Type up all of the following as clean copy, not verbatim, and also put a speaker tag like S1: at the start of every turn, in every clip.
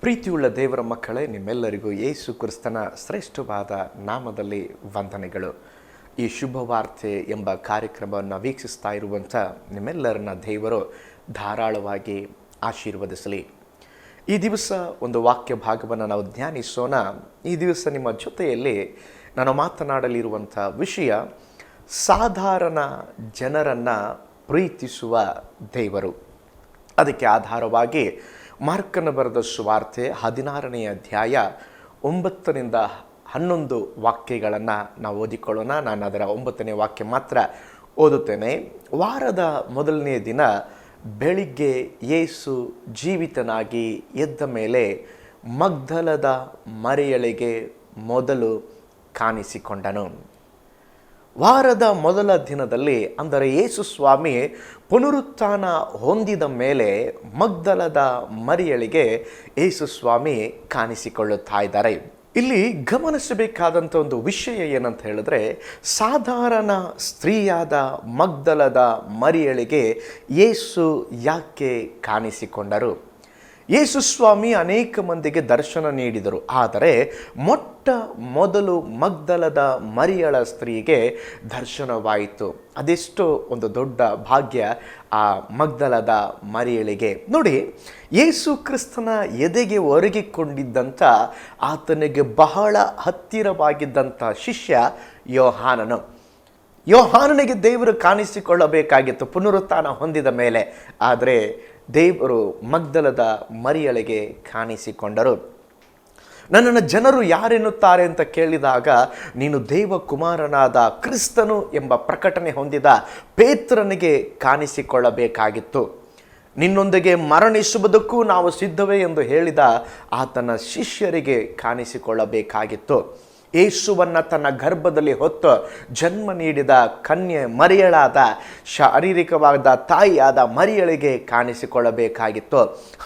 S1: ಪ್ರೀತಿಯುಳ್ಳ ದೇವರ ಮಕ್ಕಳೇ, ನಿಮ್ಮೆಲ್ಲರಿಗೂ ಯೇಸು ಕ್ರಿಸ್ತನ ಶ್ರೇಷ್ಠವಾದ ನಾಮದಲ್ಲಿ ವಂದನೆಗಳು. ಈ ಶುಭವಾರ್ತೆ ಎಂಬ ಕಾರ್ಯಕ್ರಮವನ್ನು ವೀಕ್ಷಿಸ್ತಾ ಇರುವಂಥ ನಿಮ್ಮೆಲ್ಲರನ್ನ ದೇವರು ಧಾರಾಳವಾಗಿ ಆಶೀರ್ವದಿಸಲಿ. ಈ ದಿವಸ ಒಂದು ವಾಕ್ಯ ಭಾಗವನ್ನು ನಾವು ಧ್ಯಾನಿಸೋಣ. ಈ ದಿವಸ ನಿಮ್ಮ ಜೊತೆಯಲ್ಲಿ ನಾನು ಮಾತನಾಡಲಿರುವಂಥ ವಿಷಯ ಸಾಧಾರಣ ಜನರನ್ನು ಪ್ರೀತಿಸುವ ದೇವರು. ಅದಕ್ಕೆ ಆಧಾರವಾಗಿ ಮಾರ್ಕನ ಬರೆದ ಸುವಾರ್ತೆ 16ನೇ ಅಧ್ಯಾಯ 9ರಿಂದ 11 ವಾಕ್ಯಗಳನ್ನು ನಾವು ಓದಿಕೊಳ್ಳೋಣ. ನಾನು ಅದರ 9ನೇ ವಾಕ್ಯ ಮಾತ್ರ ಓದುತ್ತೇನೆ. ವಾರದ ಮೊದಲನೇ ದಿನ ಬೆಳಿಗ್ಗೆ ಯೇಸು ಜೀವಿತನಾಗಿ ಎದ್ದ ಮೇಲೆ ಮಗ್ದಲದ ಮರಿಯಳಿಗೆ ಮೊದಲು ಕಾಣಿಸಿಕೊಂಡನು. ವಾರದ ಮೊದಲ ದಿನದಲ್ಲಿ, ಅಂದರೆ ಯೇಸು ಸ್ವಾಮಿ ಪುನರುತ್ಥಾನ ಹೊಂದಿದ ಮೇಲೆ ಮಗ್ದಲದ ಮರಿಯಳಿಗೆ ಯೇಸು ಸ್ವಾಮಿ ಕಾಣಿಸಿಕೊಳ್ಳುತ್ತಾ ಇದ್ದಾರೆ. ಇಲ್ಲಿ ಗಮನಿಸಬೇಕಾದಂಥ ಒಂದು ವಿಷಯ ಏನಂತ ಹೇಳಿದ್ರೆ, ಸಾಧಾರಣ ಸ್ತ್ರೀಯಾದ ಮಗ್ದಲದ ಮರಿಯಳಿಗೆ ಯೇಸು ಯಾಕೆ ಕಾಣಿಸಿಕೊಂಡರು? ಯೇಸು ಸ್ವಾಮಿ ಅನೇಕ ಮಂದಿಗೆ ದರ್ಶನ ನೀಡಿದರು, ಆದರೆ ಮೊಟ್ಟ ಮೊದಲು ಮಗ್ದಲದ ಮರಿಯಳ ಸ್ತ್ರೀಗೆ ದರ್ಶನವಾಯಿತು. ಅದೆಷ್ಟೋ ಒಂದು ದೊಡ್ಡ ಭಾಗ್ಯ ಆ ಮಗ್ದಲದ ಮರಿಯಳಿಗೆ. ನೋಡಿ, ಯೇಸು ಕ್ರಿಸ್ತನ ಎದೆಗೆ ಒರಗಿಕೊಂಡಿದ್ದಂಥ ಆತನಿಗೆ ಬಹಳ ಹತ್ತಿರವಾಗಿದ್ದಂಥ ಶಿಷ್ಯ ಯೋಹಾನನಿಗೆ ದೇವರು ಕಾಣಿಸಿಕೊಳ್ಳಬೇಕಾಗಿತ್ತು ಪುನರುತ್ಥಾನ ಹೊಂದಿದ ಮೇಲೆ. ಆದರೆ ದೇವರು ಮಗ್ದಲದ ಮರಿಯಳಿಗೆ ಕಾಣಿಸಿಕೊಂಡರು. ನನ್ನನ್ನು ಜನರು ಯಾರೆನ್ನುತ್ತಾರೆ ಅಂತ ಕೇಳಿದಾಗ, ನೀನು ದೇವಕುಮಾರನಾದ ಕ್ರಿಸ್ತನು ಎಂಬ ಪ್ರಕಟಣೆ ಹೊಂದಿದ ಪೇತ್ರನಿಗೆ ಕಾಣಿಸಿಕೊಳ್ಳಬೇಕಾಗಿತ್ತು. ನಿನ್ನೊಂದಿಗೆ ಮರಣಿಸುವುದಕ್ಕೂ ನಾವು ಸಿದ್ಧವೇ ಎಂದು ಹೇಳಿದ ಆತನ ಶಿಷ್ಯರಿಗೆ ಕಾಣಿಸಿಕೊಳ್ಳಬೇಕಾಗಿತ್ತು. ಯೇಸುವನ್ನು ತನ್ನ ಗರ್ಭದಲ್ಲಿ ಹೊತ್ತು ಜನ್ಮ ನೀಡಿದ ಕನ್ಯೆ ಮರಿಯಳಾದ ಶಾರೀರಿಕವಾದ ತಾಯಿಯಾದ ಮರಿಯಳಿಗೆ ಕಾಣಿಸಿಕೊಳ್ಳಬೇಕಾಗಿತ್ತು.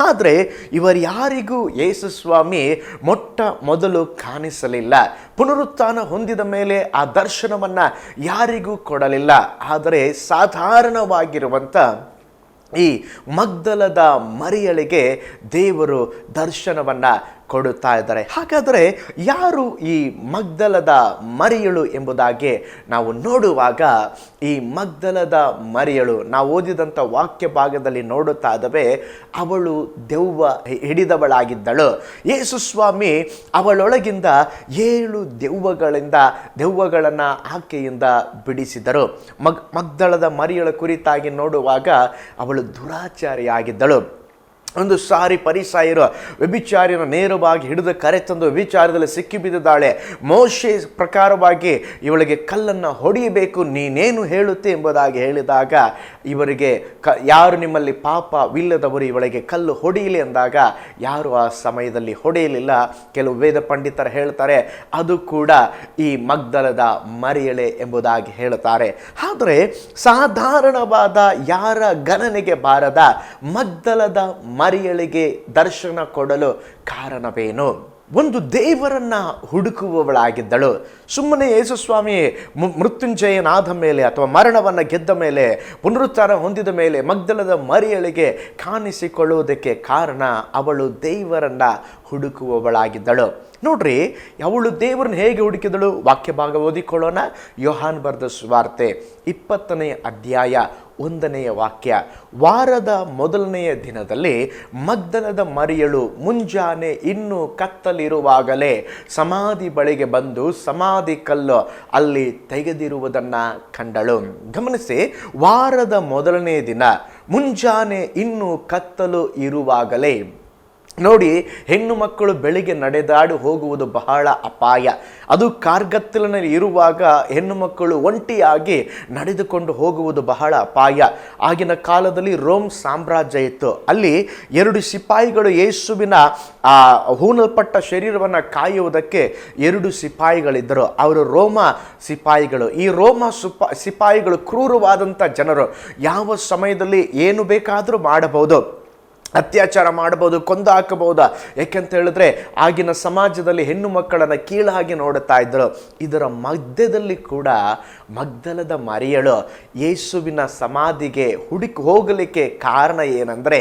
S1: ಆದರೆ ಇವರ್ಯಾರಿಗೂ ಯೇಸು ಸ್ವಾಮಿ ಮೊಟ್ಟ ಮೊದಲು ಕಾಣಿಸಲಿಲ್ಲ. ಪುನರುತ್ಥಾನ ಹೊಂದಿದ ಮೇಲೆ ಆ ದರ್ಶನವನ್ನು ಯಾರಿಗೂ ಕೊಡಲಿಲ್ಲ. ಆದರೆ ಸಾಧಾರಣವಾಗಿರುವಂಥ ಈ ಮಗ್ದಲದ ಮರಿಯಳಿಗೆ ದೇವರು ದರ್ಶನವನ್ನು ಕೊಡುತ್ತಾ ಇದ್ದಾರೆ. ಹಾಗಾದರೆ ಯಾರು ಈ ಮಗ್ದಲದ ಮರಿಯಳು ಎಂಬುದಾಗಿ ನಾವು ನೋಡುವಾಗ, ಈ ಮಗ್ದಲದ ಮರಿಯಳು ನಾವು ಓದಿದಂಥ ವಾಕ್ಯ ಭಾಗದಲ್ಲಿ ನೋಡುತ್ತಾ ಇದ್ದಾವೆ, ಅವಳು ದೆವ್ವ ಹಿಡಿದವಳಾಗಿದ್ದಳು. ಯೇಸು ಸ್ವಾಮಿ ಅವಳೊಳಗಿಂದ 7 ದೆವ್ವಗಳನ್ನು ಆಕೆಯಿಂದ ಬಿಡಿಸಿದರು. ಮಗ್ದಲದ ಮರಿಯಳ ಕುರಿತಾಗಿ ನೋಡುವಾಗ ಅವಳು ದುರಾಚಾರಿಯಾಗಿದ್ದಳು. ಒಂದು ಸಾರಿ ಫರಿಸಾಯರು ವ್ಯಭಿಚಾರಿಯನ್ನು ನೇರವಾಗಿ ಹಿಡಿದು ಕರೆತಂದು ವ್ಯಭಿಚಾರದಲ್ಲಿ ಸಿಕ್ಕಿಬಿದ್ದಿದ್ದಾಳೆ. ಮೋಶೆ ಪ್ರಕಾರವಾಗಿ ಇವಳಿಗೆ ಕಲ್ಲನ್ನು ಹೊಡೆಯಬೇಕು, ನೀನೇನು ಹೇಳುತ್ತೆ ಎಂಬುದಾಗಿ ಹೇಳಿದಾಗ, ಇವರಿಗೆ ಯಾರು ನಿಮ್ಮಲ್ಲಿ ಪಾಪವಿಲ್ಲದವರು ಇವಳಿಗೆ ಕಲ್ಲು ಹೊಡೆಯಲಿ ಎಂದಾಗ ಯಾರು ಆ ಸಮಯದಲ್ಲಿ ಹೊಡೆಯಲಿಲ್ಲ. ಕೆಲವು ವೇದ ಪಂಡಿತರು ಹೇಳ್ತಾರೆ ಅದು ಕೂಡ ಈ ಮಗ್ದಲದ ಮರಿಯಳೆ ಎಂಬುದಾಗಿ ಹೇಳುತ್ತಾರೆ. ಆದರೆ ಸಾಧಾರಣವಾದ ಯಾರ ಗಣನೆಗೆ ಬಾರದ ಮಗ್ದಲದ ಮರಿಯಳಿಗೆ ದರ್ಶನ ಕೊಡಲು ಕಾರಣವೇನು? ಒಂದು ದೇವರನ್ನ ಹುಡುಕುವವಳಾಗಿದ್ದಳು. ಸುಮ್ಮನೆ ಯೇಸು ಸ್ವಾಮಿ ಮೃತ್ಯುಂಜಯನಾದ ಮೇಲೆ ಅಥವಾ ಮರಣವನ್ನು ಗೆದ್ದ ಮೇಲೆ ಪುನರುತ್ಥಾನ ಹೊಂದಿದ ಮೇಲೆ ಮಗ್ದಲದ ಮರಿಯಳಿಗೆ ಕಾಣಿಸಿಕೊಳ್ಳುವುದಕ್ಕೆ ಕಾರಣ ಅವಳು ದೇವರನ್ನ ಹುಡುಕುವವಳಾಗಿದ್ದಳು. ನೋಡ್ರಿ, ಅವಳು ದೇವರನ್ನ ಹೇಗೆ ಹುಡುಕಿದಳು? ವಾಕ್ಯ ಭಾಗ ಓದಿಕೊಳ್ಳೋಣ. ಯೋಹಾನ್ ಬರೆದ ಸುವಾರ್ತೆ 20ನೇ ಅಧ್ಯಾಯ 1ನೇ ವಾಕ್ಯ. ವಾರದ ಮೊದಲನೆಯ ದಿನದಲ್ಲಿ ಮಗ್ದಲದ ಮರಿಯಳು ಮುಂಜಾನೆ ಇನ್ನೂ ಕತ್ತಲಿರುವಾಗಲೇ ಸಮಾಧಿ ಬಳಿಗೆ ಬಂದು ಸಮಾಧಿ ಕಲ್ಲು ಅಲ್ಲಿ ತೆಗೆದಿರುವುದನ್ನು ಕಂಡಳು. ಗಮನಿಸಿ, ವಾರದ ಮೊದಲನೇ ದಿನ ಮುಂಜಾನೆ ಇನ್ನೂ ಕತ್ತಲು ಇರುವಾಗಲೇ. ನೋಡಿ, ಹೆಣ್ಣು ಮಕ್ಕಳು ಬೆಳಿಗ್ಗೆ ನಡೆದಾಡಿ ಹೋಗುವುದು ಬಹಳ ಅಪಾಯ. ಅದು ಕಾರ್ಗತ್ತಲಿನಲ್ಲಿ ಇರುವಾಗ ಹೆಣ್ಣು ಮಕ್ಕಳು ಒಂಟಿಯಾಗಿ ನಡೆದುಕೊಂಡು ಹೋಗುವುದು ಬಹಳ ಅಪಾಯ. ಆಗಿನ ಕಾಲದಲ್ಲಿ ರೋಮ್ ಸಾಮ್ರಾಜ್ಯ ಇತ್ತು. ಅಲ್ಲಿ 2 ಸಿಪಾಯಿಗಳು ಯೇಸುವಿನ ಹೂಣಲ್ಪಟ್ಟ ಶರೀರವನ್ನು ಕಾಯುವುದಕ್ಕೆ 2 ಸಿಪಾಯಿಗಳಿದ್ದರು. ಅವರು ರೋಮ ಸಿಪಾಯಿಗಳು. ಈ ರೋಮ ಸಿಪಾಯಿಗಳು ಕ್ರೂರವಾದಂಥ ಜನರು. ಯಾವ ಸಮಯದಲ್ಲಿ ಏನು ಬೇಕಾದರೂ ಮಾಡಬಹುದು. ಅತ್ಯಾಚಾರ ಮಾಡಬಹುದು, ಕೊಂದು ಹಾಕಬಹುದು. ಯಾಕೆಂತ ಹೇಳಿದ್ರೆ ಆಗಿನ ಸಮಾಜದಲ್ಲಿ ಹೆಣ್ಣು ಮಕ್ಕಳನ್ನು ಕೀಳಾಗಿ ನೋಡುತ್ತಾ ಇದ್ದರು. ಇದರ ಮಧ್ಯದಲ್ಲಿ ಕೂಡ ಮಗ್ದಲದ ಮರಿಯಳು ಯೇಸುವಿನ ಸಮಾಧಿಗೆ ಹೋಗಲಿಕ್ಕೆ ಕಾರಣ ಏನಂದರೆ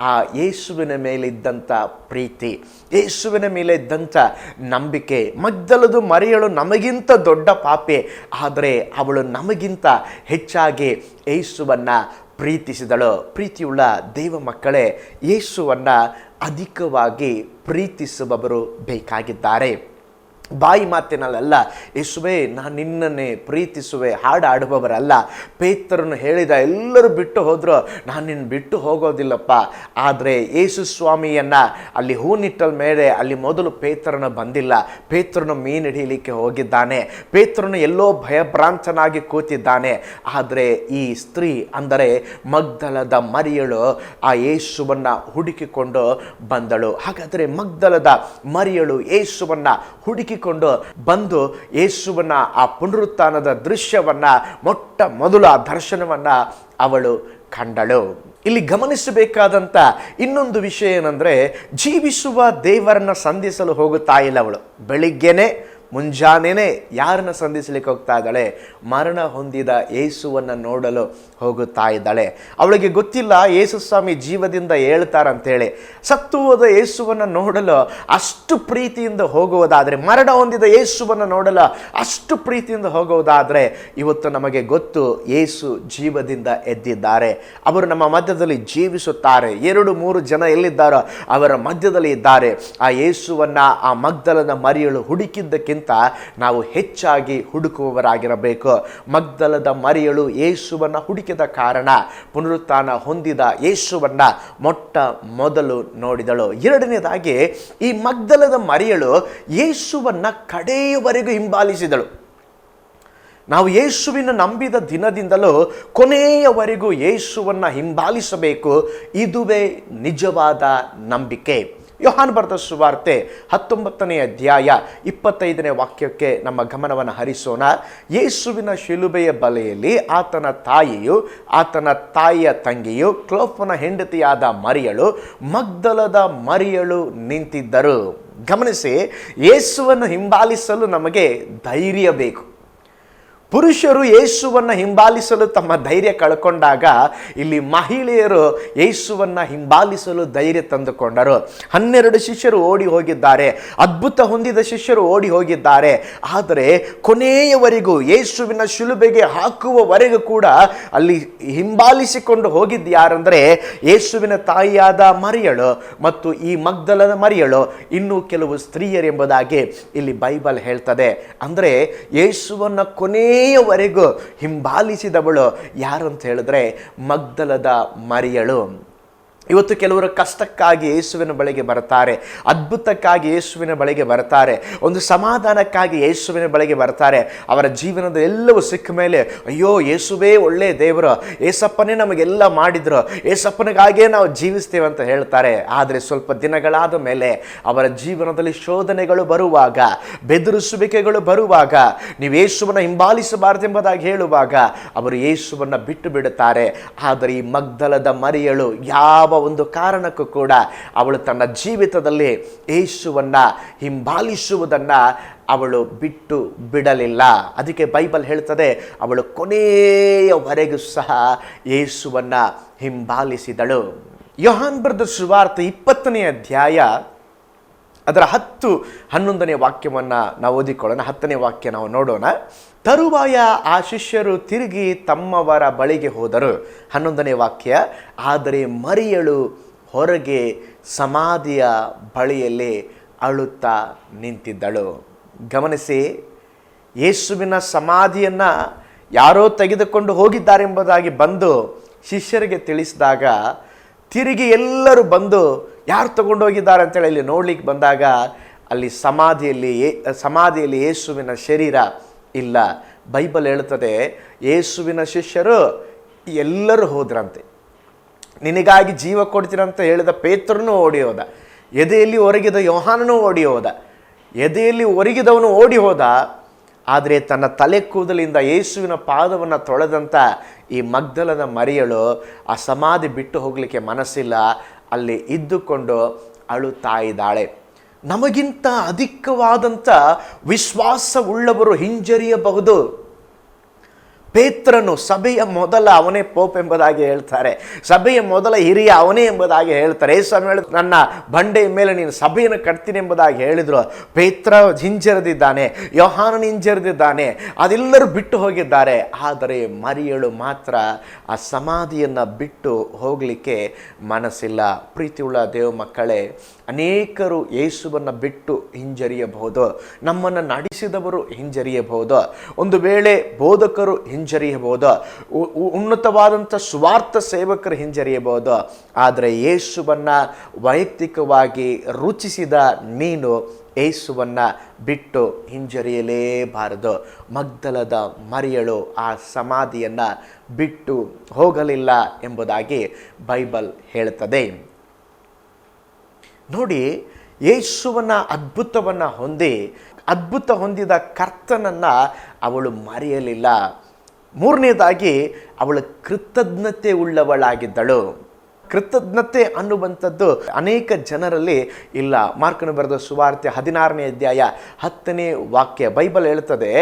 S1: ಆ ಯೇಸುವಿನ ಮೇಲಿದ್ದಂಥ ಪ್ರೀತಿ, ಯೇಸುವಿನ ಮೇಲೆ ಇದ್ದಂಥ ನಂಬಿಕೆ. ಮಗ್ದಲದ ಮರಿಯಳು ನಮಗಿಂತ ದೊಡ್ಡ ಪಾಪಿ, ಆದರೆ ಅವಳು ನಮಗಿಂತ ಹೆಚ್ಚಾಗಿ ಯೇಸುವನ್ನು ಪ್ರೀತಿಸಿದಳು. ಪ್ರೀತಿಯುಳ್ಳ ದೇವ ಮಕ್ಕಳೇ, ಯೇಸುವನ್ನು ಅಧಿಕವಾಗಿ ಪ್ರೀತಿಸುವವರು ಬೇಕಾಗಿದ್ದಾರೆ. ಬಾಯಿ ಮಾತಿನಲ್ಲ, ಯೇಸುವೇ ನಾನು ನಿನ್ನನ್ನೇ ಪ್ರೀತಿಸುವೆ ಹಾಡುವವರಲ್ಲ. ಪೇತ್ರನು ಹೇಳಿದ, ಎಲ್ಲರೂ ಬಿಟ್ಟು ಹೋದ್ರು, ನಾನು ನಿನ್ನ ಬಿಟ್ಟು ಹೋಗೋದಿಲ್ಲಪ್ಪ. ಆದರೆ ಯೇಸು ಸ್ವಾಮಿಯನ್ನು ಅಲ್ಲಿ ಹೂನಿಟ್ಟಲ್ ಮೇಲೆ ಅಲ್ಲಿ ಮೊದಲು ಪೇತ್ರನ ಬಂದಿಲ್ಲ. ಪೇತ್ರನು ಮೀನು ಹಿಡಿಯಲಿಕ್ಕೆ ಹೋಗಿದ್ದಾನೆ, ಪೇತ್ರನು ಎಲ್ಲೋ ಭಯಭ್ರಾಂತನಾಗಿ ಕೂತಿದ್ದಾನೆ. ಆದರೆ ಈ ಸ್ತ್ರೀ ಅಂದರೆ ಮಗ್ದಲದ ಮರಿಯಳು ಆ ಯೇಸುವನ್ನು ಹುಡುಕಿಕೊಂಡು ಬಂದಳು. ಹಾಗಾದರೆ ಮಗ್ದಲದ ಮರಿಯಳು ಯೇಸುವನ್ನು ಹುಡುಕಿ ಬಂದು ಯೇಸುವನ್ನ ಆ ಪುನರುತ್ಥಾನದ ದೃಶ್ಯವನ್ನ ಮೊಟ್ಟ ಮೊದಲು ಆ ದರ್ಶನವನ್ನ ಅವಳು ಕಂಡಳು. ಇಲ್ಲಿ ಗಮನಿಸಬೇಕಾದಂಥ ಇನ್ನೊಂದು ವಿಷಯ ಏನಂದ್ರೆ, ಜೀವಿಸುವ ದೇವರನ್ನ ಸಂಧಿಸಲು ಹೋಗುತ್ತಾ ಇಲ್ಲ ಅವಳು. ಬೆಳಿಗ್ಗೆನೆ ಮುಂಜಾನೆನೇ ಯಾರನ್ನ ಸಂಧಿಸಲಿಕ್ಕೆ ಹೋಗ್ತಾ ಇದ್ದಾಳೆ? ಮರಣ ಹೊಂದಿದ ಯೇಸುವನ್ನು ನೋಡಲು ಹೋಗುತ್ತಾ ಇದ್ದಾಳೆ. ಅವಳಿಗೆ ಗೊತ್ತಿಲ್ಲ ಯೇಸು ಸ್ವಾಮಿ ಜೀವದಿಂದ ಹೇಳ್ತಾರಂತೇಳಿ. ಸತ್ತು ಹೋದ ಯೇಸುವನ್ನು ನೋಡಲು ಅಷ್ಟು ಪ್ರೀತಿಯಿಂದ ಹೋಗುವುದಾದರೆ, ಮರಣ ಹೊಂದಿದ ಯೇಸುವನ್ನು ನೋಡಲು ಅಷ್ಟು ಪ್ರೀತಿಯಿಂದ ಹೋಗುವುದಾದರೆ, ಇವತ್ತು ನಮಗೆ ಗೊತ್ತು ಯೇಸು ಜೀವದಿಂದ ಎದ್ದಿದ್ದಾರೆ. ಅವರು ನಮ್ಮ ಮಧ್ಯದಲ್ಲಿ ಜೀವಿಸುತ್ತಾರೆ. 2-3 ಜನ ಎಲ್ಲಿದ್ದಾರೋ ಅವರ ಮಧ್ಯದಲ್ಲಿ ಇದ್ದಾರೆ. ಆ ಯೇಸುವನ್ನು ಆ ಮಗ್ದಲದ ಮರಿಯಳು ಹುಡುಕಿದ್ದಕ್ಕಿಂತ ನಾವು ಹೆಚ್ಚಾಗಿ ಹುಡುಕುವವರಾಗಿರಬೇಕು. ಮಗ್ದಲದ ಮರಿಯಳು ಯೇಸುವನ್ನು ಹುಡುಕಿದ ಕಾರಣ ಪುನರುತ್ಥಾನ ಹೊಂದಿದ ಯೇಸುವನ್ನು ಮೊಟ್ಟ ಮೊದಲು ನೋಡಿದಳು. ಎರಡನೇದಾಗಿ ಈ ಮಗ್ದಲದ ಮರಿಯಳು ಯೇಸುವನ್ನು ಕಡೆಯವರೆಗೂ ಹಿಂಬಾಲಿಸಿದಳು. ನಾವು ಯೇಸುವಿನ ನಂಬಿದ ದಿನದಿಂದಲೂ ಕೊನೆಯವರೆಗೂ ಯೇಸುವನ್ನು ಹಿಂಬಾಲಿಸಬೇಕು. ಇದುವೇ ನಿಜವಾದ ನಂಬಿಕೆ. ಯೋಹಾನ ಬರೆದ ಸುವಾರ್ತೆ 19ನೇ ಅಧ್ಯಾಯ 25ನೇ ವಾಕ್ಯಕ್ಕೆ ನಮ್ಮ ಗಮನವನ್ನು ಹರಿಸೋಣ. ಯೇಸುವಿನ ಶಿಲುಬೆಯ ಬಲೆಯಲ್ಲಿ ಆತನ ತಾಯಿಯು, ಆತನ ತಾಯಿಯ ತಂಗಿಯು, ಕ್ಲೋಫನ ಹೆಂಡತಿಯಾದ ಮರಿಯಳು, ಮಗ್ದಲದ ಮರಿಯಳು ನಿಂತಿದ್ದರು. ಗಮನಿಸಿ, ಯೇಸುವನ್ನು ಹಿಂಬಾಲಿಸಲು ನಮಗೆ ಧೈರ್ಯ ಬೇಕು. ಪುರುಷರು ಯೇಸುವನ್ನು ಹಿಂಬಾಲಿಸಲು ತಮ್ಮ ಧೈರ್ಯ ಕಳ್ಕೊಂಡಾಗ ಇಲ್ಲಿ ಮಹಿಳೆಯರು ಯೇಸುವನ್ನು ಹಿಂಬಾಲಿಸಲು ಧೈರ್ಯ ತಂದುಕೊಂಡರು. 12 ಶಿಷ್ಯರು ಓಡಿ ಹೋಗಿದ್ದಾರೆ, ಅದ್ಭುತ ಹೊಂದಿದ ಶಿಷ್ಯರು ಓಡಿ ಹೋಗಿದ್ದಾರೆ. ಆದರೆ ಕೊನೆಯವರೆಗೂ ಯೇಸುವಿನ ಶಿಲುಬೆಗೆ ಹಾಕುವವರೆಗೂ ಕೂಡ ಅಲ್ಲಿ ಹಿಂಬಾಲಿಸಿಕೊಂಡು ಹೋಗಿದ್ದು ಯಾರಂದರೆ ಯೇಸುವಿನ ತಾಯಿಯಾದ ಮರಿಯಳು ಮತ್ತು ಈ ಮಗ್ದಲದ ಮರಿಯಳು, ಇನ್ನೂ ಕೆಲವು ಸ್ತ್ರೀಯರೆಂಬುದಾಗಿ ಇಲ್ಲಿ ಬೈಬಲ್ ಹೇಳ್ತದೆ. ಅಂದರೆ ಯೇಸುವನ್ನು ಕೊನೆಯವರೆಗೂ ಹಿಂಬಾಲಿಸಿದವಳು ಯಾರು ಅಂತ ಹೇಳಿದ್ರೆ ಮಗ್ದಲದ ಮರಿಯಳು. ಇವತ್ತು ಕೆಲವರು ಕಷ್ಟಕ್ಕಾಗಿ ಯೇಸುವಿನ ಬಳಿಗೆ ಬರ್ತಾರೆ, ಅದ್ಭುತಕ್ಕಾಗಿ ಯೇಸುವಿನ ಬಳಿಗೆ ಬರ್ತಾರೆ, ಒಂದು ಸಮಾಧಾನಕ್ಕಾಗಿ ಯೇಸುವಿನ ಬಳಿಗೆ ಬರ್ತಾರೆ. ಅವರ ಜೀವನದ ಎಲ್ಲವೂ ಸಿಕ್ಕ ಮೇಲೆ, ಅಯ್ಯೋ ಯೇಸುವೇ ಒಳ್ಳೆ ದೇವರು, ಏಸಪ್ಪನೇ ನಮಗೆಲ್ಲ ಮಾಡಿದ್ರು, ಏಸಪ್ಪನಿಗಾಗಿಯೇ ನಾವು ಜೀವಿಸ್ತೇವೆ ಅಂತ ಹೇಳ್ತಾರೆ. ಆದರೆ ಸ್ವಲ್ಪ ದಿನಗಳಾದ ಮೇಲೆ ಅವರ ಜೀವನದಲ್ಲಿ ಶೋಧನೆಗಳು ಬರುವಾಗ, ಬೆದರಿಸುವಿಕೆಗಳು ಬರುವಾಗ, ನೀವು ಯೇಸುವನ್ನು ಹಿಂಬಾಲಿಸಬಾರದೆಂಬುದಾಗಿ ಹೇಳುವಾಗ ಅವರು ಯೇಸುವನ್ನು ಬಿಟ್ಟು ಬಿಡುತ್ತಾರೆ. ಆದರೆ ಈ ಮಗ್ದಲದ ಮರಿಯಳು ಯಾವ ಒಂದು ಕಾರಣಕ್ಕೂ ಕೂಡ ಅವಳು ತನ್ನ ಜೀವಿತದಲ್ಲಿ ಯೇಸುವನ್ನು ಹಿಂಬಾಲಿಸುವುದನ್ನು ಅವಳು ಬಿಟ್ಟು ಬಿಡಲಿಲ್ಲ. ಅದಕ್ಕೆ ಬೈಬಲ್ ಹೇಳ್ತದೆ, ಅವಳು ಕೊನೆಯವರೆಗೂ ಸಹ ಯೇಸುವನ್ನು ಹಿಂಬಾಲಿಸಿದಳು. ಯೋಹಾನ ಬರೆದ ಸುವಾರ್ತೆ 20ನೇ ಅಧ್ಯಾಯ ಅದರ 10-11ನೇ ವಾಕ್ಯವನ್ನು ನಾವು ಓದಿಕೊಳ್ಳೋಣ. 10ನೇ ವಾಕ್ಯ ನಾವು ನೋಡೋಣ. ತರುವಾಯ ಆ ಶಿಷ್ಯರು ತಿರುಗಿ ತಮ್ಮವರ ಬಳಿಗೆ ಹೋದರು. 11ನೇ ವಾಕ್ಯ. ಆದರೆ ಮರಿಯಳು ಹೊರಗೆ ಸಮಾಧಿಯ ಬಳಿಯಲ್ಲಿ ಅಳುತ್ತಾ ನಿಂತಿದ್ದಳು. ಗಮನಿಸಿ, ಯೇಸುವಿನ ಸಮಾಧಿಯನ್ನು ಯಾರೋ ತೆಗೆದುಕೊಂಡು ಹೋಗಿದ್ದಾರೆಂಬುದಾಗಿ ಬಂದು ಶಿಷ್ಯರಿಗೆ ತಿಳಿಸಿದಾಗ ತಿರುಗಿ ಎಲ್ಲರೂ ಬಂದು ಯಾರು ತಗೊಂಡೋಗಿದ್ದಾರೆ ಅಂತೇಳಿ ಇಲ್ಲಿ ನೋಡ್ಲಿಕ್ಕೆ ಬಂದಾಗ ಅಲ್ಲಿ ಸಮಾಧಿಯಲ್ಲಿ ಯೇಸುವಿನ ಶರೀರ ಇಲ್ಲ. ಬೈಬಲ್ ಹೇಳ್ತದೆ, ಯೇಸುವಿನ ಶಿಷ್ಯರು ಎಲ್ಲರೂ ಹೋದ್ರಂತೆ. ನಿನಗಾಗಿ ಜೀವ ಕೊಡ್ತೀರಂತ ಹೇಳಿದ ಪೇತ್ರನೂ ಓಡಿ ಹೋದ, ಎದೆಯಲ್ಲಿ ಒರಗಿದ ಯೋಹಾನನೂ ಓಡಿ ಹೋದ. ಎದೆಯಲ್ಲಿ ಒರಗಿದವನು ಓಡಿ ಹೋದ, ಆದರೆ ತನ್ನ ತಲೆ ಕೂದಲಿಂದ ಯೇಸುವಿನ ಪಾದವನ್ನು ತೊಳೆದಂಥ ಈ ಮಗ್ದಲದ ಮರಿಯಳು ಆ ಸಮಾಧಿ ಬಿಟ್ಟು ಹೋಗಲಿಕ್ಕೆ ಮನಸ್ಸಿಲ್ಲ. ಅಲ್ಲಿ ಇದ್ದುಕೊಂಡು ಅಳುತ್ತಾ ಇದ್ದಾಳೆ. ನಮಗಿಂತ ಅಧಿಕವಾದಂಥ ವಿಶ್ವಾಸವುಳ್ಳವರು ಹಿಂಜರಿಯಬಹುದು. ಪೇತ್ರನು ಸಭೆಯ ಮೊದಲ ಅವನೇ ಪೋಪ್ ಎಂಬುದಾಗಿ ಹೇಳ್ತಾರೆ, ಸಭೆಯ ಮೊದಲ ಹಿರಿಯ ಅವನೇ ಎಂಬುದಾಗಿ ಹೇಳ್ತಾರೆ. ಯೇಸು ನನ್ನ ಬಂಡೆಯ ಮೇಲೆ ನೀನು ಸಭೆಯನ್ನು ಕಟ್ತೀನಿ ಎಂಬುದಾಗಿ ಹೇಳಿದ್ರು. ಪೇತ್ರ ಹಿಂಜರಿದಿದ್ದಾನೆ, ಯೋಹಾನನ ಹಿಂಜರಿದಿದ್ದಾನೆ, ಅದೆಲ್ಲರೂ ಬಿಟ್ಟು ಹೋಗಿದ್ದಾರೆ. ಆದರೆ ಮರಿಯಳು ಮಾತ್ರ ಆ ಸಮಾಧಿಯನ್ನು ಬಿಟ್ಟು ಹೋಗಲಿಕ್ಕೆ ಮನಸ್ಸಿಲ್ಲ. ಪ್ರೀತಿಯುಳ್ಳ ದೇವ ಮಕ್ಕಳೇ, ಅನೇಕರು ಯೇಸುವನ್ನು ಬಿಟ್ಟು ಹಿಂಜರಿಯಬಹುದು, ನಮ್ಮನ್ನು ನಡೆಸಿದವರು ಹಿಂಜರಿಯಬಹುದು, ಒಂದು ವೇಳೆ ಬೋಧಕರು ಹಿಂಜರಿಯಬಹುದು, ಉನ್ನತವಾದಂಥ ಸ್ವಾರ್ಥ ಸೇವಕರು ಹಿಂಜರಿಯಬಹುದು. ಆದರೆ ಯೇಸುವನ್ನು ವೈಯಕ್ತಿಕವಾಗಿ ರುಚಿಸಿದ ನೀನು ಯೇಸುವನ್ನು ಬಿಟ್ಟು ಹಿಂಜರಿಯಲೇಬಾರದು. ಮಗ್ದಲದ ಮರಿಯಳು ಆ ಸಮಾಧಿಯನ್ನು ಬಿಟ್ಟು ಹೋಗಲಿಲ್ಲ ಎಂಬುದಾಗಿ ಬೈಬಲ್ ಹೇಳುತ್ತದೆ. ನೋಡಿ, ಯೇಸುವನ ಅದ್ಭುತ ಹೊಂದಿದ ಕರ್ತನನ್ನು ಅವಳು ಮರೆಯಲಿಲ್ಲ. ಮೂರನೇದಾಗಿ ಅವಳು ಕೃತಜ್ಞತೆ ಉಳ್ಳವಳಾಗಿದ್ದಳು. ಕೃತಜ್ಞತೆ ಅನ್ನುವಂಥದ್ದು ಅನೇಕ ಜನರಲ್ಲಿ ಇಲ್ಲ. ಮಾರ್ಕನು ಬರೆದ ಸುವಾರ್ತೆ 16ನೇ ಅಧ್ಯಾಯ 10ನೇ ವಾಕ್ಯ ಬೈಬಲ್ ಹೇಳ್ತದೆ,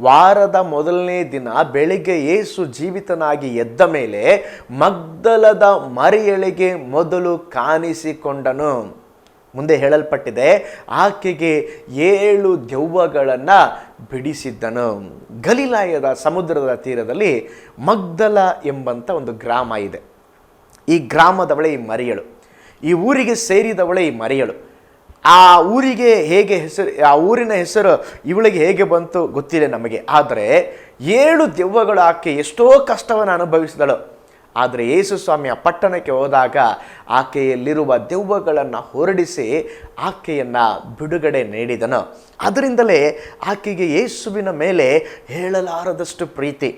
S1: ವಾರದ ಮೊದಲನೇ ದಿನ ಬೆಳಿಗ್ಗೆ ಯೇಸು ಜೀವಿತನಾಗಿ ಎದ್ದ ಮೇಲೆ ಮಗ್ದಲದ ಮರಿಯಳಿಗೆ ಮೊದಲು ಕಾಣಿಸಿಕೊಂಡನು. ಮುಂದೆ ಹೇಳಲ್ಪಟ್ಟಿದೆ, ಆಕೆಗೆ 7 ದೆವ್ವಗಳನ್ನು ಬಿಡಿಸಿದ್ದನು. ಗಲಿಲಾಯದ ಸಮುದ್ರದ ತೀರದಲ್ಲಿ ಮಗ್ದಲ ಎಂಬಂಥ ಒಂದು ಗ್ರಾಮ ಇದೆ. ಈ ಗ್ರಾಮದವಳೆ ಈ ಮರಿಯಳು, ಈ ಊರಿಗೆ ಸೇರಿದವಳೆ ಈ ಮರಿಯಳು. ಆ ಊರಿಗೆ ಹೇಗೆ ಹೆಸರು, ಆ ಊರಿನ ಹೆಸರು ಇವಳಿಗೆ ಹೇಗೆ ಬಂತು ಗೊತ್ತಿಲ್ಲ ನಮಗೆ. ಆದರೆ 7 ದೆವ್ವಗಳು ಆಕೆ ಎಷ್ಟೋ ಕಷ್ಟವನ್ನು ಅನುಭವಿಸಿದಳು. ಆದರೆ ಯೇಸು ಸ್ವಾಮಿಯ ಪಟ್ಟಣಕ್ಕೆ ಹೋದಾಗ ಆಕೆಯಲ್ಲಿರುವ ದೆವ್ವಗಳನ್ನು ಹೊರಡಿಸಿ ಆಕೆಯನ್ನು ಬಿಡುಗಡೆ ನೀಡಿದನು. ಅದರಿಂದಲೇ ಆಕೆಗೆ ಯೇಸುವಿನ ಮೇಲೆ ಹೇಳಲಾರದಷ್ಟು ಪ್ರೀತಿ.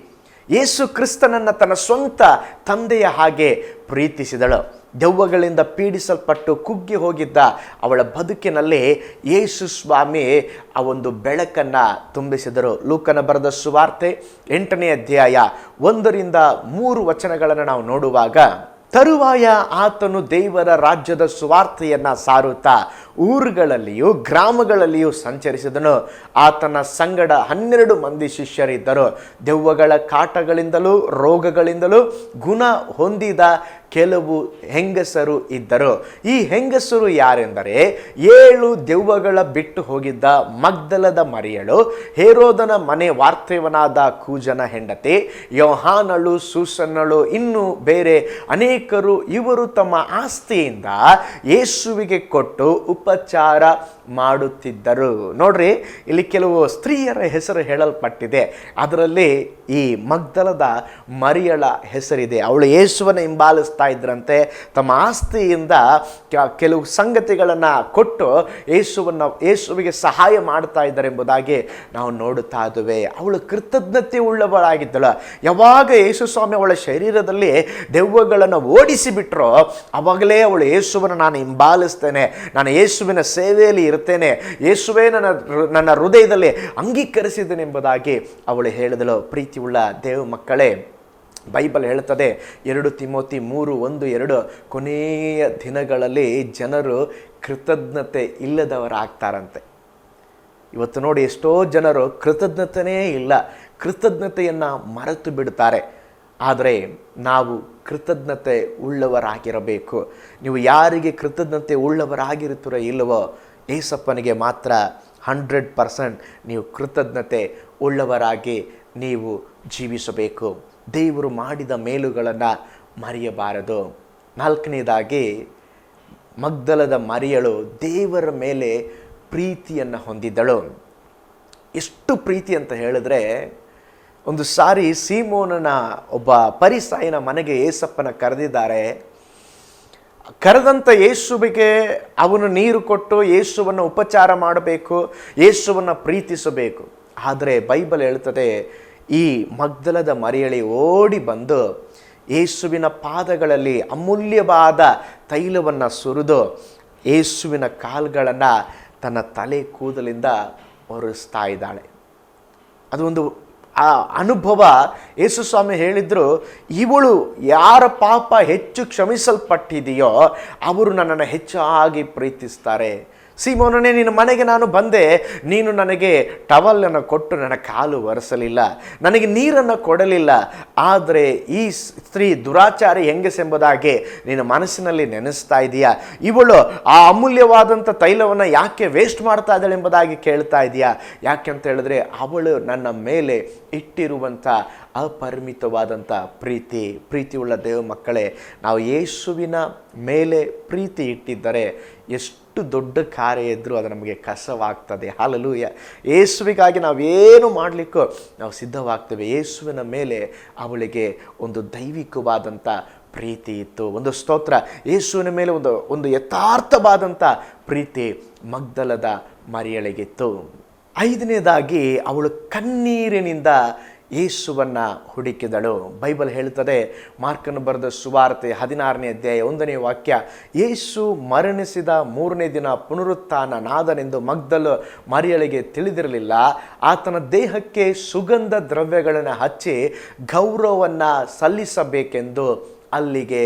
S1: ಯೇಸು ಕ್ರಿಸ್ತನನ್ನು ತನ್ನ ಸ್ವಂತ ತಂದೆಯ ಹಾಗೆ ಪ್ರೀತಿಸಿದಳು. ದೆವ್ವಗಳಿಂದ ಪೀಡಿಸಲ್ಪಟ್ಟು ಕುಗ್ಗಿ ಹೋಗಿದ್ದ ಅವಳ ಬದುಕಿನಲ್ಲಿ ಯೇಸು ಸ್ವಾಮಿ ಆ ಒಂದು ಬೆಳಕನ್ನು ತುಂಬಿಸಿದರು. ಲೂಕನ ಬರೆದ ಸುವಾರ್ತೆ 8ನೇ ಅಧ್ಯಾಯ 1-3 ನಾವು ನೋಡುವಾಗ, ತರುವಾಯ ಆತನು ದೇವರ ರಾಜ್ಯದ ಸುವಾರ್ತೆಯನ್ನು ಸಾರುತ್ತಾ ಊರುಗಳಲ್ಲಿಯೂ ಗ್ರಾಮಗಳಲ್ಲಿಯೂ ಸಂಚರಿಸಿದನು. ಆತನ ಸಂಗಡ 12 ಮಂದಿ ಶಿಷ್ಯರಿದ್ದರು. ದೆವ್ವಗಳ ಕಾಟಗಳಿಂದಲೂ ರೋಗಗಳಿಂದಲೂ ಗುಣ ಹೊಂದಿದ ಕೆಲವು ಹೆಂಗಸರು ಇದ್ದರು. ಈ ಹೆಂಗಸರು ಯಾರೆಂದರೆ 7 ದೆವ್ವಗಳ ಬಿಟ್ಟು ಹೋಗಿದ್ದ ಮಗ್ದಲದ ಮರಿಯಳು, ಹೇರೋದನ ಮನೆ ವಾರ್ತೇವನಾದ ಕೂಜನ ಹೆಂಡತಿ, ಯೋಹಾನಳು, ಸೂಸನ್ನಳು, ಇನ್ನೂ ಬೇರೆ ಅನೇಕರು. ಇವರು ತಮ್ಮ ಆಸ್ತಿಯಿಂದ ಯೇಸುವಿಗೆ ಕೊಟ್ಟು ಉಪಚಾರ ಮಾಡುತ್ತಿದ್ದರು. ನೋಡ್ರಿ, ಇಲ್ಲಿ ಕೆಲವು ಸ್ತ್ರೀಯರ ಹೆಸರು ಹೇಳಲ್ಪಟ್ಟಿದೆ. ಅದರಲ್ಲಿ ಈ ಮಗ್ದಲದ ಮರಿಯಳ ಹೆಸರಿದೆ. ಅವಳು ಯೇಸುವನ್ನು ಹಿಂಬಾಲಿಸ್ತಾ ಇದ್ರಂತೆ. ತಮ್ಮ ಆಸ್ತಿಯಿಂದ ಕೆಲವು ಸಂಗತಿಗಳನ್ನು ಕೊಟ್ಟು ಯೇಸುವಿಗೆ ಸಹಾಯ ಮಾಡ್ತಾ ಇದ್ದಾರೆ ಎಂಬುದಾಗಿ ನಾವು ನೋಡುತ್ತಾ ಇದ್ದೇವೆ. ಅವಳು ಕೃತಜ್ಞತೆ ಉಳ್ಳವಳಾಗಿದ್ದಳು. ಯಾವಾಗ ಯೇಸು ಸ್ವಾಮಿ ಅವಳ ಶರೀರದಲ್ಲಿ ದೆವ್ವಗಳನ್ನು ಓಡಿಸಿಬಿಟ್ರೋ ಅವಾಗಲೇ ಅವಳು ಯೇಸುವನ್ನು ನಾನು ಹಿಂಬಾಲಿಸ್ತೇನೆ, ನಾನು ಯೇಸುವಿನ ಸೇವೆಯಲ್ಲಿ ಇರ್ತೇನೆ, ಯೇಸುವೇ ನನ್ನ ಹೃದಯದಲ್ಲಿ ಅಂಗೀಕರಿಸಿದ್ದೇನೆ ಎಂಬುದಾಗಿ ಅವಳು ಹೇಳಿದಳು. ಪ್ರೀತಿಯುಳ್ಳ ದೇವ ಮಕ್ಕಳೇ, ಬೈಬಲ್ ಹೇಳ್ತದೆ 2 ತಿಮೋತಿ 3:1-2, ಕೊನೆಯ ದಿನಗಳಲ್ಲಿ ಜನರು ಕೃತಜ್ಞತೆ ಇಲ್ಲದವರಾಗ್ತಾರಂತೆ. ಇವತ್ತು ನೋಡಿ, ಎಷ್ಟೋ ಜನರು ಕೃತಜ್ಞತೆಯೇ ಇಲ್ಲ, ಕೃತಜ್ಞತೆಯನ್ನು ಮರೆತು ಬಿಡ್ತಾರೆ. ಆದರೆ ನಾವು ಕೃತಜ್ಞತೆ ಉಳ್ಳವರಾಗಿರಬೇಕು. ನೀವು ಯಾರಿಗೆ ಕೃತಜ್ಞತೆ ಉಳ್ಳವರಾಗಿರುತ್ತೀರೋ ಇಲ್ಲವೋ, ಏಸಪ್ಪನಿಗೆ ಮಾತ್ರ 100% ನೀವು ಕೃತಜ್ಞತೆ ಉಳ್ಳವರಾಗಿ ನೀವು ಜೀವಿಸಬೇಕು. ದೇವರು ಮಾಡಿದ ಮೇಲುಗಳನ್ನು ಮರೆಯಬಾರದು. 4ನೇದಾಗಿ, ಮಗ್ದಲದ ಮರಿಯಳು ದೇವರ ಮೇಲೆ ಪ್ರೀತಿಯನ್ನು ಹೊಂದಿದ್ದಳು. ಎಷ್ಟು ಪ್ರೀತಿ ಅಂತ ಹೇಳಿದ್ರೆ, ಒಂದು ಸಾರಿ ಸೀಮೋನನ ಒಬ್ಬ ಪರಿಸಾಯನ ಮನೆಗೆ ಏಸಪ್ಪನ ಕರೆದಿದ್ದಾರೆ. ಕರೆದಂಥ ಯೇಸುವಿಗೆ ಅವನು ನೀರು ಕೊಟ್ಟು ಯೇಸುವನ್ನು ಉಪಚಾರ ಮಾಡಬೇಕು, ಯೇಸುವನ್ನು ಪ್ರೀತಿಸಬೇಕು. ಆದರೆ ಬೈಬಲ್ ಹೇಳ್ತದೆ, ಈ ಮಗ್ದಲದ ಮರಿಯಳಿ ಓಡಿ ಬಂದು ಯೇಸುವಿನ ಪಾದಗಳಲ್ಲಿ ಅಮೂಲ್ಯವಾದ ತೈಲವನ್ನು ಸುರಿದು ಯೇಸುವಿನ ಕಾಲುಗಳನ್ನು ತನ್ನ ತಲೆ ಕೂದಲಿಂದ ಒರೆಸ್ತಾ ಇದ್ದಾಳೆ. ಅದು ಒಂದು ಆ ಅನುಭವ ಯೇಸು ಸ್ವಾಮಿ ಹೇಳಿದ್ರು, ಇವಳು ಯಾರ ಪಾಪ ಹೆಚ್ಚು ಕ್ಷಮಿಸಲ್ಪಟ್ಟಿದೆಯೋ ಅವರು ನನ್ನನ್ನು ಹೆಚ್ಚಾಗಿ ಪ್ರೀತಿಸ್ತಾರೆ. ಸೀಮೋನನೇ, ನಿನ್ನ ಮನೆಗೆ ನಾನು ಬಂದೆ, ನೀನು ನನಗೆ ಟವಲನ್ನು ಕೊಟ್ಟು ನನ್ನ ಕಾಲು ಒರೆಸಲಿಲ್ಲ, ನನಗೆ ನೀರನ್ನು ಕೊಡಲಿಲ್ಲ. ಆದರೆ ಈ ಸ್ತ್ರೀ ದುರಾಚಾರಿ ಹೆಂಗಸೆಂಬುದಾಗಿ ನಿನ್ನ ಮನಸ್ಸಿನಲ್ಲಿ ನೆನೆಸ್ತಾ ಇದೆಯಾ? ಇವಳು ಆ ಅಮೂಲ್ಯವಾದಂಥ ತೈಲವನ್ನು ಯಾಕೆ ವೇಸ್ಟ್ ಮಾಡ್ತಾ ಇದ್ದಾಳೆ ಎಂಬುದಾಗಿ ಕೇಳ್ತಾ ಇದೆಯಾ? ಯಾಕೆ ಅಂತ ಹೇಳಿದ್ರೆ, ಅವಳು ನನ್ನ ಮೇಲೆ ಇಟ್ಟಿರುವಂಥ ಅಪರಿಮಿತವಾದಂಥ ಪ್ರೀತಿಯುಳ್ಳ ದೇವ ಮಕ್ಕಳೇ, ನಾವು ಯೇಸುವಿನ ಮೇಲೆ ಪ್ರೀತಿ ಇಟ್ಟಿದ್ದರೆ ಎಷ್ಟು ದೊಡ್ಡ ಕಾರ್ಯ ಇದ್ದರೂ ಅದು ನಮಗೆ ಕಸವಾಗ್ತದೆ. ಹಲ್ಲೆಲೂಯಾ. ಯೇಸುವಿಗಾಗಿ ನಾವೇನು ಮಾಡಲಿಕ್ಕೂ ನಾವು ಸಿದ್ಧವಾಗ್ತೇವೆ. ಯೇಸುವಿನ ಮೇಲೆ ಅವಳಿಗೆ ಒಂದು ದೈವಿಕವಾದಂಥ ಪ್ರೀತಿ ಇತ್ತು. ಒಂದು ಸ್ತೋತ್ರ. ಯೇಸುವಿನ ಮೇಲೆ ಒಂದು ಯಥಾರ್ಥವಾದಂಥ ಪ್ರೀತಿ ಮಗ್ದಲದ ಮರಿಯಳಿಗಿತ್ತು. ಐದನೇದಾಗಿ, ಅವಳು ಕಣ್ಣೀರಿನಿಂದ ಯೇಸುವನ್ನು ಹುಡುಕಿದಳು. ಬೈಬಲ್ ಹೇಳ್ತದೆ, ಮಾರ್ಕನು ಬರೆದ ಸುವಾರ್ತೆ 16ನೇ ಅಧ್ಯಾಯ 1ನೇ ವಾಕ್ಯ, ಯೇಸು ಮರಣಿಸಿದ 3ನೇ ದಿನ ಪುನರುತ್ಥಾನನಾದನೆಂದು ಮಗ್ದಲ ಮರಿಯಳಿಗೆ ತಿಳಿದಿರಲಿಲ್ಲ. ಆತನ ದೇಹಕ್ಕೆ ಸುಗಂಧ ದ್ರವ್ಯಗಳನ್ನು ಹಚ್ಚಿ ಗೌರವವನ್ನು ಸಲ್ಲಿಸಬೇಕೆಂದು ಅಲ್ಲಿಗೆ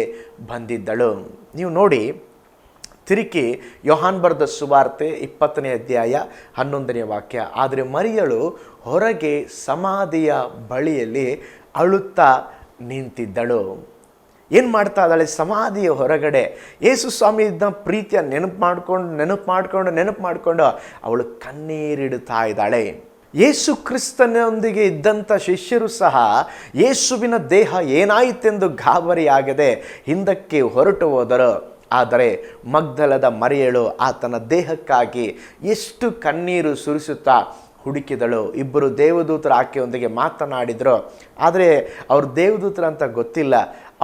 S1: ಬಂದಿದ್ದಳು. ನೀವು ನೋಡಿ, ತಿರುಗಿ ಯೋಹಾನ್ ಬರೆದ ಸುವಾರ್ತೆ 20ನೇ ಅಧ್ಯಾಯ 11ನೇ ವಾಕ್ಯ, ಆದರೆ ಮರಿಯಳು ಹೊರಗೆ ಸಮಾಧಿಯ ಬಳಿಯಲ್ಲಿ ಅಳುತ್ತಾ ನಿಂತಿದ್ದಳು. ಏನು ಮಾಡ್ತಾ ಇದ್ದಾಳೆ? ಸಮಾಧಿಯ ಹೊರಗಡೆ ಯೇಸು ಸ್ವಾಮಿ ಇದ್ದ ಪ್ರೀತಿಯ ನೆನಪು ಮಾಡಿಕೊಂಡು ಅವಳು ಕಣ್ಣೀರಿಡುತ್ತಾ ಇದ್ದಾಳೆ. ಯೇಸು ಕ್ರಿಸ್ತನೊಂದಿಗೆ ಇದ್ದಂಥ ಶಿಷ್ಯರು ಸಹ ಯೇಸುವಿನ ದೇಹ ಏನಾಯಿತೆಂದು ಗಾಬರಿಯಾಗದೆ ಹಿಂದಕ್ಕೆ ಹೊರಟು ಹೋದರು. ಆದರೆ ಮಗ್ದಲದ ಮರಿಯಳು ಆತನ ದೇಹಕ್ಕಾಗಿ ಎಷ್ಟು ಕಣ್ಣೀರು ಸುರಿಸುತ್ತಾ ಹುಡುಕಿದಳು. ಇಬ್ಬರು ದೇವದೂತರು ಆಕೆಯೊಂದಿಗೆ ಮಾತನಾಡಿದರು, ಆದರೆ ಅವರು ದೇವದೂತರು ಅಂತ ಗೊತ್ತಿಲ್ಲ.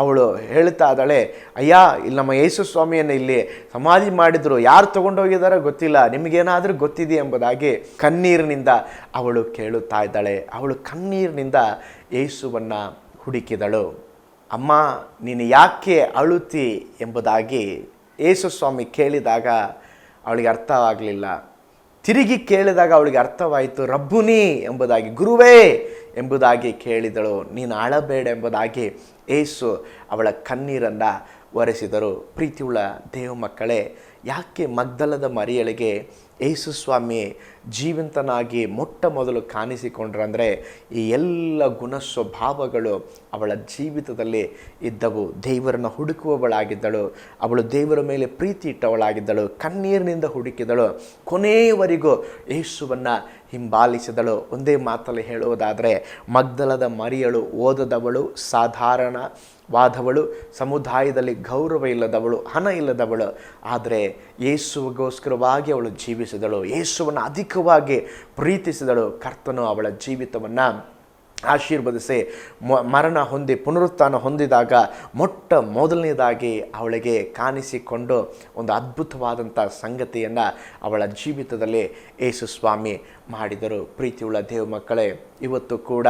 S1: ಅವಳು ಹೇಳ್ತಾ ಇದ್ದಾಳೆ, ಅಯ್ಯ, ಇಲ್ಲಿ ನಮ್ಮ ಯೇಸು ಸ್ವಾಮಿಯನ್ನು ಇಲ್ಲಿ ಸಮಾಧಿ ಮಾಡಿದ್ರು, ಯಾರು ತೊಗೊಂಡೋಗಿದ್ದಾರೋ ಗೊತ್ತಿಲ್ಲ, ನಿಮಗೇನಾದರೂ ಗೊತ್ತಿದೆ ಎಂಬುದಾಗಿ ಕಣ್ಣೀರಿನಿಂದ ಅವಳು ಕೇಳುತ್ತಾ ಇದ್ದಾಳೆ. ಅವಳು ಕಣ್ಣೀರಿನಿಂದ ಯೇಸುವನ್ನು ಹುಡುಕಿದಳು. ಅಮ್ಮ, ನೀನು ಯಾಕೆ ಅಳುತ್ತಿ ಎಂಬುದಾಗಿ ಯೇಸು ಸ್ವಾಮಿ ಕೇಳಿದಾಗ ಅವಳಿಗೆ ಅರ್ಥವಾಗಲಿಲ್ಲ. ತಿರುಗಿ ಕೇಳಿದಾಗ ಅವಳಿಗೆ ಅರ್ಥವಾಯಿತು. ರಬ್ಬುನಿ ಎಂಬುದಾಗಿ, ಗುರುವೇ ಎಂಬುದಾಗಿ ಕೇಳಿದಳು. ನೀನು ಅಳಬೇಡ ಎಂಬುದಾಗಿ ಯೇಸು ಅವಳ ಕಣ್ಣೀರನ್ನು ಒರೆಸಿದರು. ಪ್ರೀತಿಯುಳ್ಳ ದೇವ ಮಕ್ಕಳೇ, ಯಾಕೆ ಮಗ್ದಲದ ಮರಿಯಳಿಗೆ ಯೇಸು ಸ್ವಾಮಿ ಜೀವಂತನಾಗಿ ಮೊಟ್ಟ ಮೊದಲು ಕಾಣಿಸಿಕೊಂಡ್ರಂದರೆ, ಈ ಎಲ್ಲ ಗುಣ ಸ್ವಭಾವಗಳು ಅವಳ ಜೀವಿತದಲ್ಲಿ ಇದ್ದವು. ದೇವರನ್ನು ಹುಡುಕುವವಳಾಗಿದ್ದಳು, ಅವಳು ದೇವರ ಮೇಲೆ ಪ್ರೀತಿ ಇಟ್ಟವಳಾಗಿದ್ದಳು, ಕಣ್ಣೀರಿನಿಂದ ಹುಡುಕಿದಳು, ಕೊನೆಯವರೆಗೂ ಯೇಸುವನ್ನು ಹಿಂಬಾಲಿಸಿದಳು. ಒಂದೇ ಮಾತಲ್ಲಿ ಹೇಳುವುದಾದರೆ, ಮಗ್ದಲದ ಮರಿಯಳು ಓದದವಳು, ಸಾಧಾರಣವಾದವಳು, ಸಮುದಾಯದಲ್ಲಿ ಗೌರವ ಇಲ್ಲದವಳು, ಹಣ ಇಲ್ಲದವಳು, ಆದರೆ ಯೇಸುವಿಗೋಸ್ಕರವಾಗಿ ಅವಳು ಜೀವಿಸಿದಳು, ಯೇಸುವನ್ನು ಅಧಿಕವಾಗಿ ಪ್ರೀತಿಸಿದಳು. ಕರ್ತನು ಅವಳ ಜೀವಿತವನ್ನು ಆಶೀರ್ವದಿಸಿ ಮರಣ ಹೊಂದಿ ಪುನರುತ್ಥಾನ ಹೊಂದಿದಾಗ ಮೊಟ್ಟ ಮೊದಲನೇದಾಗಿ ಅವಳಿಗೆ ಕಾಣಿಸಿಕೊಂಡು ಒಂದು ಅದ್ಭುತವಾದಂಥ ಸಂಗತಿಯನ್ನು ಅವಳ ಜೀವಿತದಲ್ಲಿ ಯೇಸು ಸ್ವಾಮಿ ಮಾಡಿದರು. ಪ್ರೀತಿಯುಳ್ಳ ದೇವ ಮಕ್ಕಳೇ, ಇವತ್ತು ಕೂಡ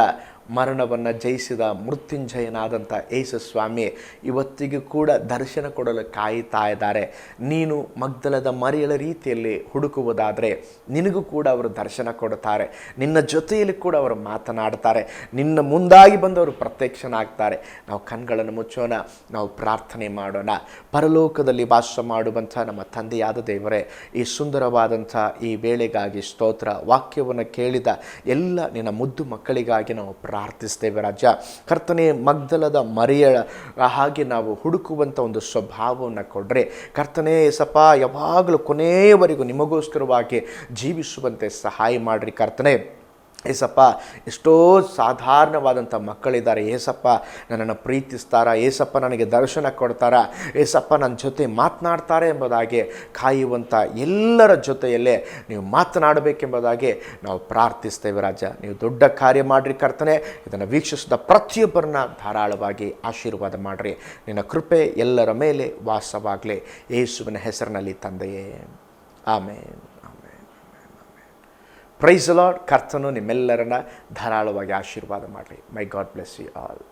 S1: ಮರಣವನ್ನು ಜಯಿಸಿದ ಮೃತ್ಯುಂಜಯನಾದಂಥ ಯೇಸು ಸ್ವಾಮಿ ಇವತ್ತಿಗೂ ಕೂಡ ದರ್ಶನ ಕೊಡಲು ಕಾಯುತ್ತಾ ಇದ್ದಾರೆ. ನೀನು ಮಗ್ದಲದ ಮರಿಯಳ ರೀತಿಯಲ್ಲಿ ಹುಡುಕುವುದಾದರೆ ನಿನಗೂ ಕೂಡ ಅವರು ದರ್ಶನ ಕೊಡುತ್ತಾರೆ. ನಿನ್ನ ಜೊತೆಯಲ್ಲಿ ಕೂಡ ಅವರು ಮಾತನಾಡ್ತಾರೆ. ನಿನ್ನ ಮುಂದಾಗಿ ಬಂದವರು ಪ್ರತ್ಯಕ್ಷನಾಗ್ತಾರೆ. ನಾವು ಕಣ್ಗಳನ್ನು ಮುಚ್ಚೋಣ, ನಾವು ಪ್ರಾರ್ಥನೆ ಮಾಡೋಣ. ಪರಲೋಕದಲ್ಲಿ ವಾಸ ಮಾಡುವಂಥ ನಮ್ಮ ತಂದೆಯಾದ ದೇವರೇ, ಈ ಸುಂದರವಾದಂಥ ಈ ವೇಳೆಗಾಗಿ ಸ್ತೋತ್ರ. ವಾಕ್ಯವನ್ನು ಕೇಳಿದ ಎಲ್ಲ ನಿನ್ನ ಮುದ್ದು ಮಕ್ಕಳಿಗಾಗಿ ನಾವು ಪ್ರಾರ್ಥಿಸ್ತೇವೆ ರಾಜ. ಕರ್ತನೇ, ಮಗ್ದಲದ ಮರಿಯಳ ಹಾಗೆ ನಾವು ಹುಡುಕುವಂಥ ಒಂದು ಸ್ವಭಾವವನ್ನು ಕೊಡ್ರೆ ಕರ್ತನೇ ಸಪ, ಯಾವಾಗಲೂ ಕೊನೆಯವರೆಗೂ ನಿಮಗೋಸ್ಕರವಾಗಿ ಜೀವಿಸುವಂತೆ ಸಹಾಯ ಮಾಡಿರಿ ಕರ್ತನೇ. ಏಸಪ್ಪ, ಎಷ್ಟೋ ಸಾಧಾರಣವಾದಂಥ ಮಕ್ಕಳಿದ್ದಾರೆ. ಏಸಪ್ಪ ನನ್ನನ್ನು ಪ್ರೀತಿಸ್ತಾರ, ಏಸಪ್ಪ ನನಗೆ ದರ್ಶನ ಕೊಡ್ತಾರ, ಏಸಪ್ಪ ನನ್ನ ಜೊತೆ ಮಾತನಾಡ್ತಾರೆ ಎಂಬುದಾಗಿ ಕಾಯುವಂಥ ಎಲ್ಲರ ಜೊತೆಯಲ್ಲೇ ನೀವು ಮಾತನಾಡಬೇಕೆಂಬುದಾಗಿ ನಾವು ಪ್ರಾರ್ಥಿಸ್ತೇವೆ ರಾಜ. ನೀವು ದೊಡ್ಡ ಕಾರ್ಯ ಮಾಡಿರಿ ಕರ್ತನೆ. ಇದನ್ನು ವೀಕ್ಷಿಸಿದ ಪ್ರತಿಯೊಬ್ಬರನ್ನ ಧಾರಾಳವಾಗಿ ಆಶೀರ್ವಾದ ಮಾಡಿರಿ. ನಿನ್ನ ಕೃಪೆ ಎಲ್ಲರ ಮೇಲೆ ವಾಸವಾಗಲಿ. ಯೇಸುವಿನ ಹೆಸರಿನಲ್ಲಿ ತಂದೆಯೇ, ಆಮೇನ್. Price the lord. ಕರ್ತನು ನಿಮ್ಮೆಲ್ಲರನ್ನ ಧಾರಾಳವಾಗಿ ಆಶೀರ್ವಾದ ಮಾಡಲಿ. ಮೈ ಗಾಡ್ ಬ್ಲೆಸ್ ಯು ಆಲ್.